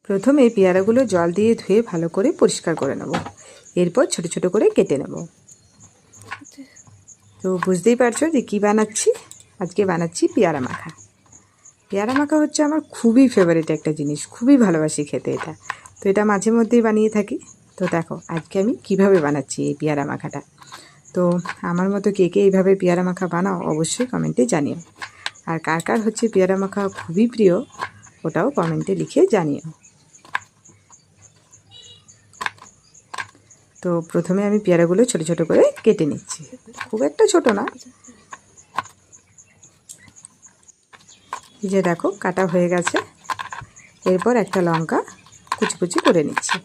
প্রথমে পেয়ারাগুলো জল দিয়ে ধুয়ে ভালো করে পরিষ্কার করে নেব, এরপর ছোট ছোট করে কেটে নেব। তো বুঝতেই পারছো যে কী বানাচ্ছি। আজকে বানাচ্ছি পেয়ারা মাখা। পেয়ারা মাখা হচ্ছে আমার খুবই ফেভারিট একটা জিনিস, খুবই ভালোবাসি খেতে এটা। তো এটা মাঝে মধ্যেই বানিয়ে থাকি। তো দেখো আজকে আমি কিভাবে বানাচ্ছি এই পেয়ারা মাখাটা। তো আমার মতো কে কে এইভাবে পেয়ারা মাখা বানাও অবশ্যই কমেন্টে জানিও। আর কার কার হচ্ছে পেয়ারা মাখা খুবই প্রিয় ওটাও কমেন্টে লিখে জানিও। তো প্রথমে আমি পেয়ারাগুলো ছোট ছোট করে কেটে নিচ্ছি, খুব একটা ছোট না। এই যে দেখো কাটা হয়ে গেছে। এরপর একটা লঙ্কা কুচি কুচি করে নিচ্ছি।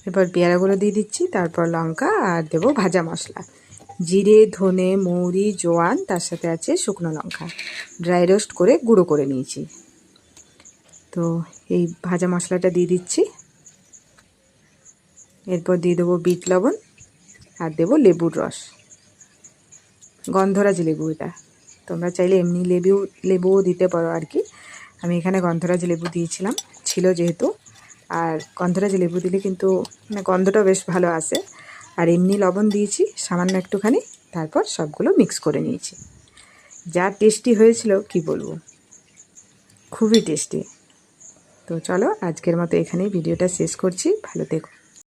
এরপর পেয়ারাগুলো দিয়ে দিচ্ছি, তারপর লঙ্কা আর দেবো ভাজা মশলা, জিরে, ধনে, মৌরি, জোয়ান, তার সাথে আছে শুকনো লঙ্কা, ড্রাই রোস্ট করে গুঁড়ো করে নিয়েছি। তো এই ভাজা মশলাটা দিয়ে দিচ্ছি। এরপর দিয়ে দেবো বিট লবণ আর দেবো লেবুর রস, গন্ধরাজ লেবু এটা। তোমরা চাইলে এমনি লেবুও দিতে পারো আর কি। আমি এখানে গন্ধরাজ লেবু দিয়েছিলাম, ছিল যেহেতু। আর গন্ধরাজ লেবু দিলে কিন্তু গন্ধটা বেশ ভালো আসে। আর এমনি লবণ দিয়েছি সামান্য একটুখানি, তারপর সবগুলো মিক্স করে নিয়েছি। যা টেস্টি হয়েছিল কি বলবো, খুবই টেস্টি। তো চলো আজকের মতো এখানেই ভিডিওটা শেষ করছি। ভালো থেকো।